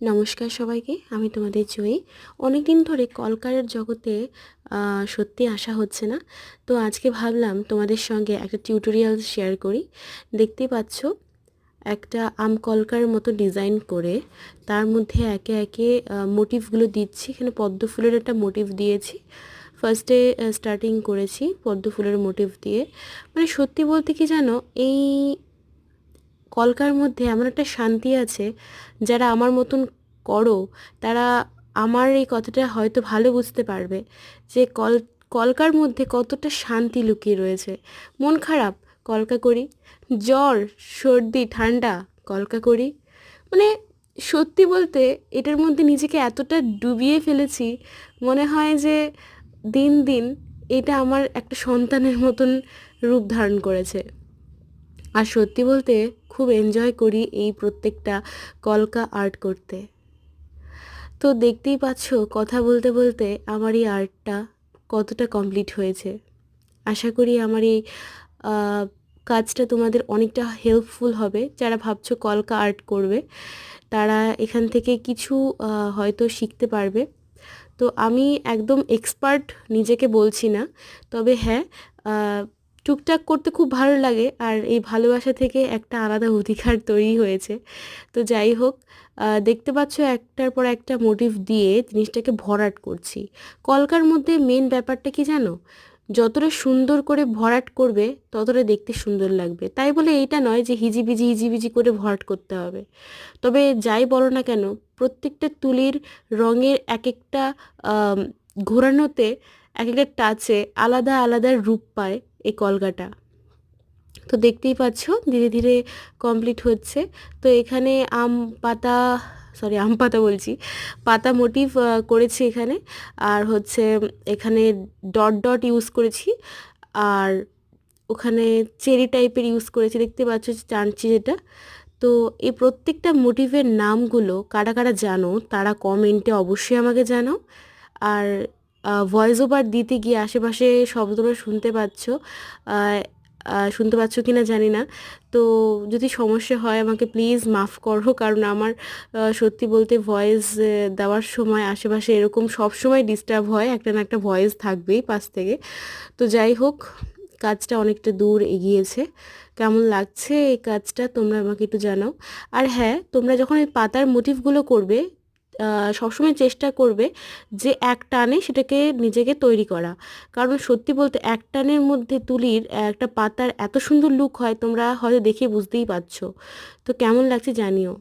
নমস্কার সবাইকে, আমি তোমাদের জয়ী। অনেক দিন ধরে কলকারের জগতে সত্যি আসা হচ্ছে না, তো আজকে ভাবলাম তোমাদের সঙ্গে একটা টিউটোরিয়াল শেয়ার করি। দেখতেই পাচ্ছ, একটা কলকার মতো ডিজাইন করে তার মধ্যে একে একে মোটিভগুলো দিচ্ছি। এখানে পদ্ম ফুলের একটা মোটিভ দিয়েছি। ফার্স্টে স্টার্টিং করেছি পদ্ম ফুলের মোটিভ দিয়ে। মানে সত্যি বলতে কি জানো, এই কলকার মধ্যে এমন একটা শান্তি আছে। যারা আমার মতন করো, তারা আমার এই কথাটা হয়তো ভালো বুঝতে পারবে যে কলকার মধ্যে কতটা শান্তি লুকিয়ে রয়েছে। মন খারাপ, কলকা করি। জ্বর, সর্দি, ঠান্ডা, কলকা করি। মানে সত্যি বলতে এটার মধ্যে নিজেকে এতটা ডুবিয়ে ফেলেছি, মনে হয় যে দিন দিন এটা আমার একটা সন্তানের মতন রূপ ধারণ করেছে। আর সত্যি বলতে খুব এনজয় করি এই প্রত্যেকটা কলকা আর্ট করতে। তো দেখতেই পাচ্ছ, কথা বলতে বলতে আমার এই আর্টটা কতটা কমপ্লিট হয়েছে। আশা করি আমার এই আহ, কাজটা তোমাদের অনেকটা হেল্পফুল হবে। যারা ভাবছো কলকা আর্ট করবে, তারা এখান থেকে কিছু হয়তো শিখতে পারবে। তো আমি একদম এক্সপার্ট নিজেকে বলছি না, তবে হ্যাঁ, টুকটাক করতে খুব ভালো লাগে। আর এই ভালোবাসা থেকে একটা আলাদা অধিকার তৈরি হয়েছে। তো যাই হোক, দেখতে পাচ্ছ একটার পর একটা মোটিভ দিয়ে জিনিসটাকে ভরাট করছি। কলকার মধ্যে মেন ব্যাপারটা কি জানো, যতটা সুন্দর করে ভরাট করবে ততটা দেখতে সুন্দর লাগবে। তাই বলে এইটা নয় যে হিজিবিজি হিজিবিজি করে ভরাট করতে হবে। তবে যাই বলো না কেন, প্রত্যেকটা তুলির রঙের এক একটা আম, ঘোরানোতে, এক একটা টাচে আলাদা আলাদা রূপ পায় এই কলকাটা। তো দেখতেই পাচ্ছ ধীরে ধীরে কমপ্লিট হচ্ছে। তো এখানে আম পাতা বলছি, পাতা মোটিভ করেছি এখানে। আর হচ্ছে এখানে ডট ডট ইউজ করেছি। আর ওখানে চেরি টাইপের ইউজ করেছি, দেখতে পাচ্ছ চাঁদচি যেটা। তো এই প্রত্যেকটা মোটিভের নামগুলো কারা কারা জানো তারা কমেন্টে অবশ্যই আমাকে জানাও। আর ভয়েস ওভার দিতে গিয়ে আশেপাশে শব্দটা শুনতে পাচ্ছ কি না জানি না। তো যদি সমস্যা হয় আমাকে প্লিজ মাফ করো, কারণ আমার সত্যি বলতে ভয়েস দেওয়ার সময় আশেপাশে এরকম সব সময় ডিস্টার্ব হয়, একটা না একটা ভয়েস থাকবেই পাশ থেকে। তো যাই হোক, কাজটা অনেকটা দূর এগিয়েছে। কেমন লাগছে এই কাজটা তোমরা আমাকে একটু জানাও। আর হ্যাঁ, তোমরা যখন এই পাতার মোটিভগুলো করবে, সবসময় চেষ্টা করবে যে এক টানে সেটাকে নিজেকে তৈরি করা। কারণ সত্যি বলতে এক টানের মধ্যে তুলির একটা পাতার এত সুন্দর লুক হয়, তোমরা হয়তো দেখে বুঝতেই পারছো। তো কেমন লাগছে জানিও।